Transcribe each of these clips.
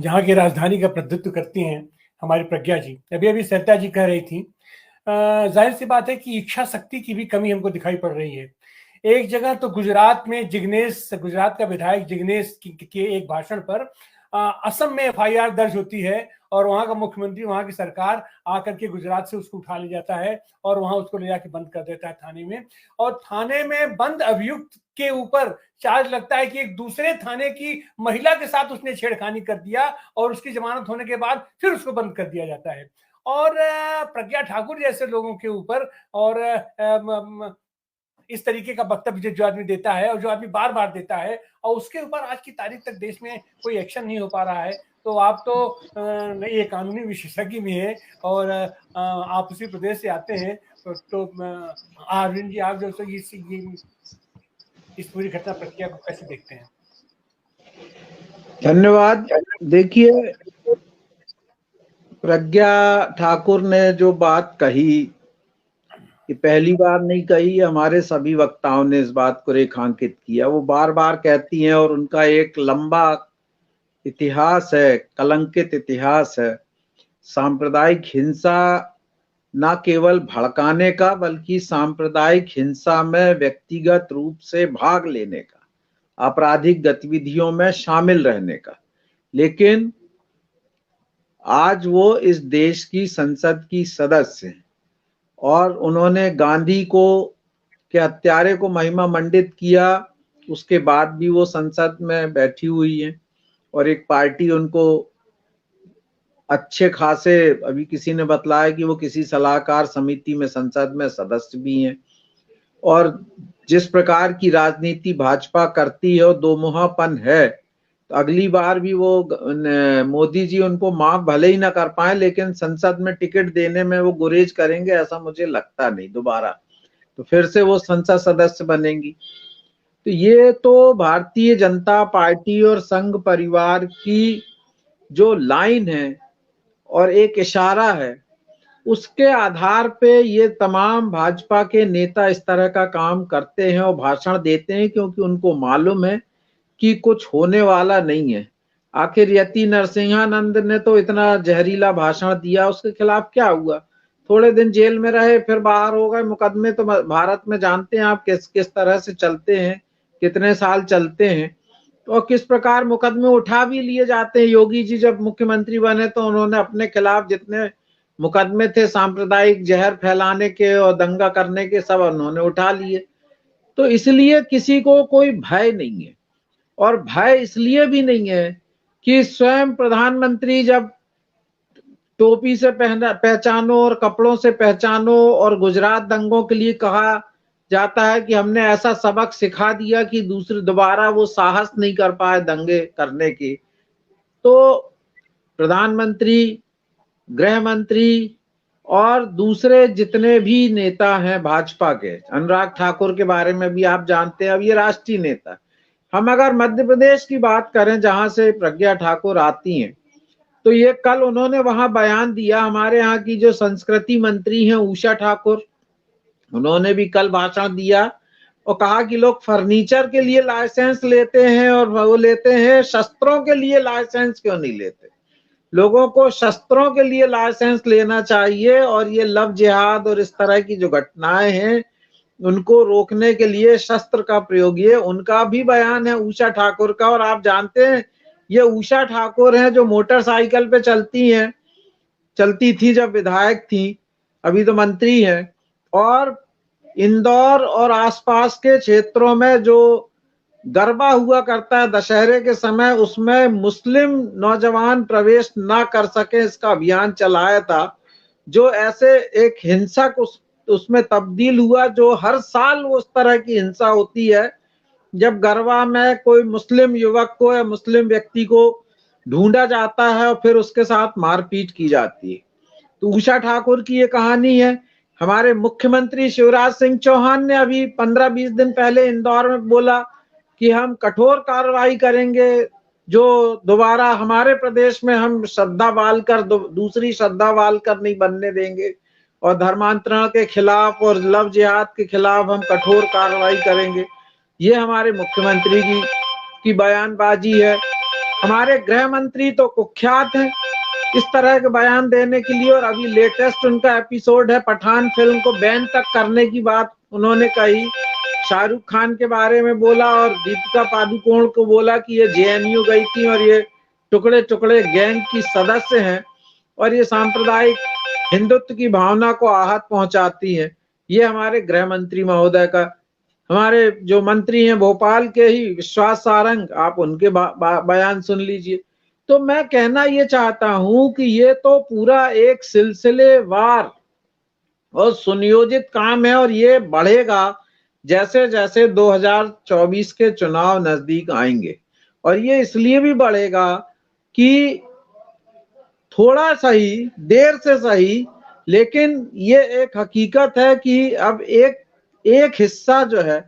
जहाँ की राजधानी का प्रतिनिधित्व करती हैं हमारी प्रज्ञा जी। अभी अभी सरिता जी कह रही थी, जाहिर सी बात है कि इच्छा शक्ति की भी कमी हमको दिखाई पड़ रही है। एक जगह तो गुजरात में गुजरात का विधायक जिग्नेश के एक भाषण पर असम में एफआईआर दर्ज होती है और वहां का मुख्यमंत्री, वहां की सरकार आकर के गुजरात से उसको उठा ले जाता है और वहां उसको ले जाके बंद कर देता है थाने में। और थाने में बंद अभियुक्त के ऊपर चार्ज लगता है कि एक दूसरे थाने की महिला के साथ उसने छेड़खानी कर दिया और उसकी जमानत होने के बाद फिर उसको बंद कर दिया जाता है। और प्रज्ञा ठाकुर जैसे लोगों के ऊपर और इस तरीके का वक्तव्य जो आदमी देता है और जो आदमी बार बार देता है और उसके ऊपर आज की तारीख तक देश में कोई एक्शन नहीं हो पा रहा है। तो आप तो ये कानूनी विशेषज्ञ भी हैं और आप उसी प्रदेश से आते हैं, तो अरविंद जी, आप जो इस पूरी घटना प्रक्रिया को कैसे देखते हैं? धन्यवाद। देखिए, प्रज्ञा ठाकुर ने जो बात कही कि पहली बार नहीं कही, हमारे सभी वक्ताओं ने इस बात को रेखांकित किया। वो बार बार कहती हैं और उनका एक लंबा इतिहास है, कलंकित इतिहास है। सांप्रदायिक हिंसा न केवल भड़काने का बल्कि सांप्रदायिक हिंसा में व्यक्तिगत रूप से भाग लेने का, आपराधिक गतिविधियों में शामिल रहने का। लेकिन आज वो इस देश की संसद की सदस्य हैं और उन्होंने गांधी को के हत्यारे को महिमा मंडित किया। उसके बाद भी वो संसद में बैठी हुई हैं और एक पार्टी उनको अच्छे खासे, अभी किसी ने बतलाया कि वो किसी सलाहकार समिति में संसद में सदस्य भी हैं। और जिस प्रकार की राजनीति भाजपा करती है और दोमुहापन है, तो अगली बार भी वो मोदी जी उनको माफ भले ही ना कर पाए लेकिन संसद में टिकट देने में वो गुरेज करेंगे, ऐसा मुझे लगता नहीं दोबारा। तो फिर से वो संसद सदस्य बनेंगी। तो ये तो भारतीय जनता पार्टी और संघ परिवार की जो लाइन है और एक इशारा है, उसके आधार पे ये तमाम भाजपा के नेता इस तरह का काम करते हैं और भाषण देते हैं, क्योंकि उनको मालूम है कि कुछ होने वाला नहीं है। आखिर यति नरसिंहानंद ने तो इतना जहरीला भाषण दिया, उसके खिलाफ क्या हुआ? थोड़े दिन जेल में रहे, फिर बाहर हो गए। मुकदमे तो भारत में जानते हैं आप किस किस तरह से चलते हैं, कितने साल चलते हैं और किस प्रकार मुकदमे उठा भी लिए जाते हैं। योगी जी जब मुख्यमंत्री बने तो उन्होंने अपने खिलाफ जितने मुकदमे थे सांप्रदायिक जहर फैलाने के और दंगा करने के, सब उन्होंने उठा लिए। तो इसलिए किसी को कोई भय नहीं है। और भय इसलिए भी नहीं है कि स्वयं प्रधानमंत्री जब टोपी से पहचानो और कपड़ों से पहचानो और गुजरात दंगों के लिए कहा जाता है कि हमने ऐसा सबक सिखा दिया कि दोबारा वो साहस नहीं कर पाए दंगे करने की। तो प्रधानमंत्री, गृह मंत्री और दूसरे जितने भी नेता हैं भाजपा के, अनुराग ठाकुर के बारे में भी आप जानते हैं, अब ये राष्ट्रीय नेता। हम अगर मध्य प्रदेश की बात करें जहां से प्रज्ञा ठाकुर आती हैं, तो ये कल उन्होंने वहां बयान दिया। हमारे यहाँ की जो संस्कृति मंत्री हैं उषा ठाकुर, उन्होंने भी कल भाषण दिया और कहा कि लोग फर्नीचर के लिए लाइसेंस लेते हैं और वो लेते हैं, शस्त्रों के लिए लाइसेंस क्यों नहीं लेते? लोगों को शस्त्रों के लिए लाइसेंस लेना चाहिए और ये लव जिहाद और इस तरह की जो घटनाएं हैं उनको रोकने के लिए शस्त्र का प्रयोग, ये उनका भी बयान है उषा ठाकुर का। और आप जानते हैं ये उषा ठाकुर हैं जो मोटरसाइकिल पे चलती थी जब विधायक थी, अभी तो मंत्री हैं। और इंदौर और आसपास के क्षेत्रों में जो गरबा हुआ करता है दशहरे के समय, उसमें मुस्लिम नौजवान प्रवेश ना कर सके, इसका अभियान चलाया था, जो ऐसे एक हिंसक उसमें तब्दील हुआ। जो हर साल उस तरह की हिंसा होती है जब गरबा में कोई मुस्लिम युवक को या मुस्लिम व्यक्ति को ढूंढा जाता है और फिर उसके साथ मारपीट की जाती है। तो उषा ठाकुर की ये कहानी है। हमारे मुख्यमंत्री शिवराज सिंह चौहान ने अभी 15-20 दिन पहले इंदौर में बोला कि हम कठोर कार्रवाई करेंगे, जो दोबारा हमारे प्रदेश में हम श्रद्धा वालकर दूसरी श्रद्धा वालकर नहीं बनने देंगे और धर्मांतरण के खिलाफ और लव जिहाद के खिलाफ हम कठोर कार्रवाई करेंगे। ये हमारे मुख्यमंत्री की बयानबाजी है। हमारे गृह मंत्री तो कुख्यात हैं इस तरह के बयान देने के लिए, और अभी लेटेस्ट उनका एपिसोड है, पठान फिल्म को बैन तक करने की बात उन्होंने कही। शाहरुख खान के बारे में बोला और दीपिका पादुकोण को बोला कि ये जेएनयू गई थी और ये टुकड़े टुकड़े गैंग की सदस्य हैं और ये सांप्रदायिक हिंदुत्व की भावना को आहत पहुंचाती है। ये हमारे गृह मंत्री महोदय का, हमारे जो मंत्री हैं भोपाल के ही विश्वास सारंग, आप उनके बयान सुन लीजिए। तो मैं कहना ये चाहता हूं कि ये तो पूरा एक सिलसिलेवार और सुनियोजित काम है और ये बढ़ेगा जैसे जैसे 2024 के चुनाव नजदीक आएंगे। और ये इसलिए भी बढ़ेगा कि थोड़ा सही, देर से सही, लेकिन ये एक हकीकत है कि अब एक हिस्सा जो है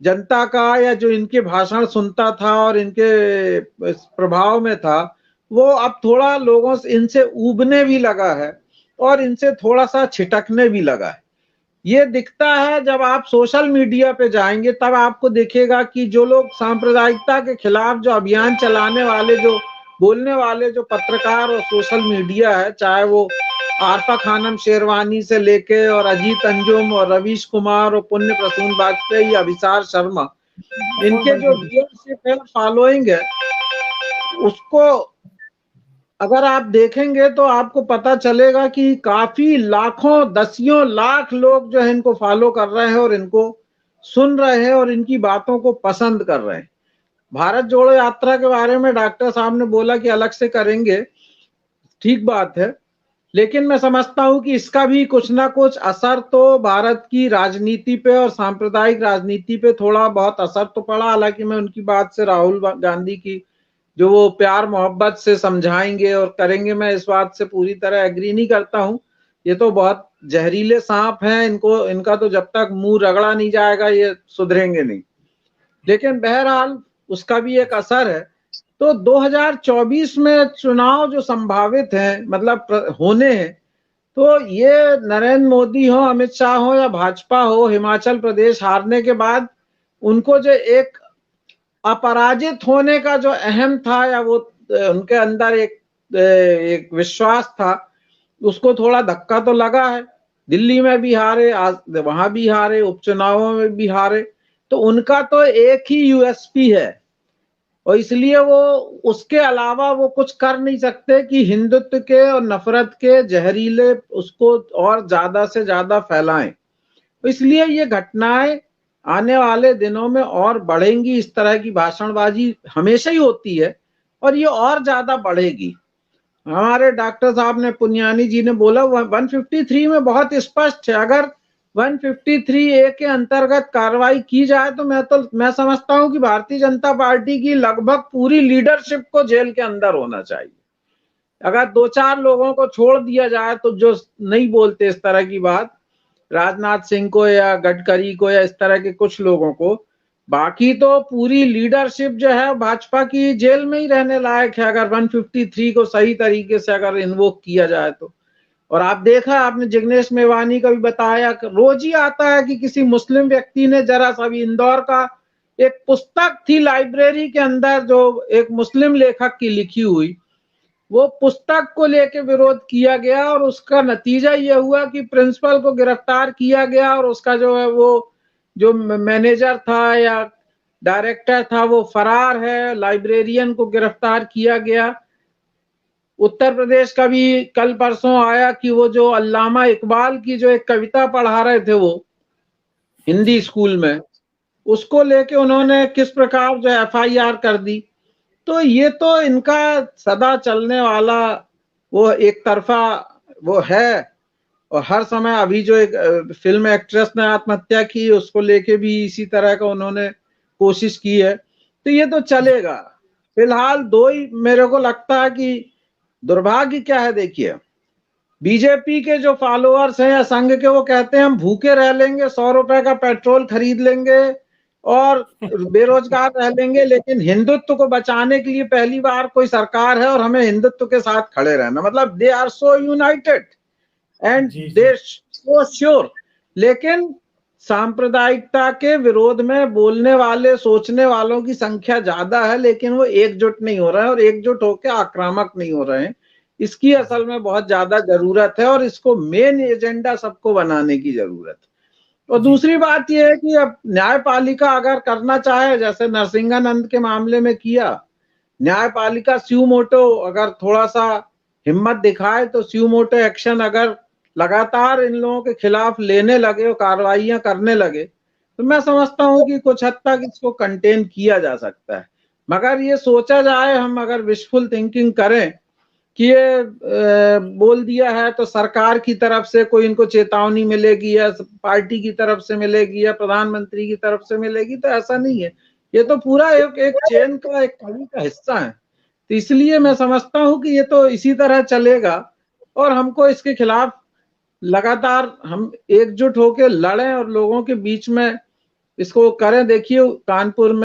जनता का, या जो इनके भाषण सुनता था और इनके प्रभाव में था, वो अब थोड़ा लोगों से इनसे ऊबने भी लगा है और इनसे थोड़ा सा छिटकने भी लगा है। ये दिखता है जब आप सोशल मीडिया पे जाएंगे तब आपको दिखेगा कि जो लोग सांप्रदायिकता के खिलाफ जो अभियान चलाने वाले, जो बोलने वाले जो पत्रकार और सोशल मीडिया है, चाहे वो आरफा खानम शेरवानी से लेके और अजीत अंजुम और रवीश कुमार और पुण्य प्रसून वाजपेयी, अभिसार शर्मा, इनके जो व्यूअरशिप है, फॉलोइंग है, उसको अगर आप देखेंगे तो आपको पता चलेगा कि काफी लाखों, दसियों लाख लोग जो है इनको फॉलो कर रहे हैं और इनको सुन रहे हैं और इनकी बातों को पसंद कर रहे हैं। भारत जोड़ो यात्रा के बारे में डॉक्टर साहब ने बोला कि अलग से करेंगे, ठीक बात है, लेकिन मैं समझता हूं कि इसका भी कुछ ना कुछ असर तो भारत की राजनीति पे और सांप्रदायिक राजनीति पे थोड़ा बहुत असर तो पड़ा। हालांकि मैं उनकी बात से, राहुल गांधी की जो वो प्यार मोहब्बत से समझाएंगे और करेंगे, मैं इस बात से पूरी तरह एग्री नहीं करता हूं। ये तो बहुत जहरीले सांप हैं, इनका तो जब तक मुंह रगड़ा नहीं जाएगा ये सुधरेंगे नहीं। लेकिन बहरहाल उसका भी एक असर है। तो 2024 में चुनाव जो संभावित हैं, मतलब होने हैं, तो ये नरेंद्र मोदी हो, अमित शाह हो या भाजपा हो, हिमाचल प्रदेश हारने के बाद उनको जो एक अपराजित होने का जो अहम था, या वो उनके अंदर एक विश्वास था, उसको थोड़ा धक्का तो लगा है। दिल्ली में भी हारे, आज वहां भी हारे, उपचुनावों में भी हारे, तो उनका तो एक ही यूएसपी है और इसलिए वो उसके अलावा वो कुछ कर नहीं सकते कि हिंदुत्व के और नफरत के जहरीले उसको और ज्यादा से ज्यादा फैलाएं। तो इसलिए ये घटनाएं आने वाले दिनों में और बढ़ेंगी। इस तरह की भाषणबाजी हमेशा ही होती है और ये और ज्यादा बढ़ेगी। हमारे डॉक्टर साहब ने, पुनियानी जी ने बोला 153 में बहुत स्पष्ट है, अगर 153A के अंतर्गत कार्रवाई की जाए तो मैं समझता हूं कि भारतीय जनता पार्टी की लगभग पूरी लीडरशिप को जेल के अंदर होना चाहिए। अगर 2-4 लोगों को छोड़ दिया जाए तो, जो नहीं बोलते इस तरह की बात, राजनाथ सिंह को या गडकरी को या इस तरह के कुछ लोगों को, बाकी तो पूरी लीडरशिप जो है भाजपा की जेल में ही रहने लायक है, अगर 153 को सही तरीके से अगर इन्वोक किया जाए तो। और आप देखा, आपने जिग्नेश मेवानी का भी बताया, रोज ही आता है कि किसी मुस्लिम व्यक्ति ने, जरा सा भी, इंदौर का एक पुस्तक थी लाइब्रेरी के अंदर जो एक मुस्लिम लेखक की लिखी हुई, वो पुस्तक को लेके विरोध किया गया और उसका नतीजा ये हुआ कि प्रिंसिपल को गिरफ्तार किया गया और उसका जो है वो जो मैनेजर था या डायरेक्टर था वो फरार है, लाइब्रेरियन को गिरफ्तार किया गया। उत्तर प्रदेश का भी कल परसों आया कि वो जो अल्लामा इकबाल की जो एक कविता पढ़ा रहे थे वो हिंदी स्कूल में, उसको लेके उन्होंने किस प्रकार जो FIR कर दी। तो ये तो इनका सदा चलने वाला वो एक तरफा वो है। और हर समय, अभी जो एक फिल्म एक्ट्रेस ने आत्महत्या की, उसको लेके भी इसी तरह का उन्होंने कोशिश की है। तो ये तो चलेगा। फिलहाल दो ही मेरे को लगता है कि दुर्भाग्य क्या है, देखिए, बीजेपी के जो फॉलोअर्स हैं या संघ के, वो कहते हैं हम भूखे रह लेंगे, 100 रुपए का पेट्रोल खरीद लेंगे और बेरोजगार रह लेंगे, लेकिन हिंदुत्व को बचाने के लिए पहली बार कोई सरकार है और हमें हिंदुत्व के साथ खड़े रहना। मतलब they are so united and they so sure. लेकिन सांप्रदायिकता के विरोध में बोलने वाले, सोचने वालों की संख्या ज्यादा है, लेकिन वो एकजुट नहीं हो रहे हैं और एकजुट होकर आक्रामक नहीं हो रहे हैं। इसकी असल में बहुत ज्यादा जरूरत है और इसको मेन एजेंडा सबको बनाने की जरूरत है। और दूसरी बात यह है कि अब न्यायपालिका अगर करना चाहे, जैसे नरसिंहानंद के मामले में किया, न्यायपालिका स्यू मोटो अगर थोड़ा सा हिम्मत दिखाए तो स्यू मोटो एक्शन अगर लगातार इन लोगों के खिलाफ लेने लगे और कार्रवाइयां करने लगे तो मैं समझता हूं कि कुछ हद तक इसको कंटेन किया जा सकता है। मगर ये सोचा जाए, हम अगर विशफुल थिंकिंग करें कि ये बोल दिया है तो सरकार की तरफ से कोई इनको चेतावनी मिलेगी या पार्टी की तरफ से मिलेगी या प्रधानमंत्री की तरफ से मिलेगी, तो ऐसा नहीं है। ये तो पूरा एक चेन का, एक कड़ी का हिस्सा है। तो इसलिए मैं समझता हूं कि ये तो इसी तरह चलेगा और हमको इसके खिलाफ लगातार हम एकजुट होकर लड़ें और लोगों के बीच में इसको करें। देखिए कानपुर में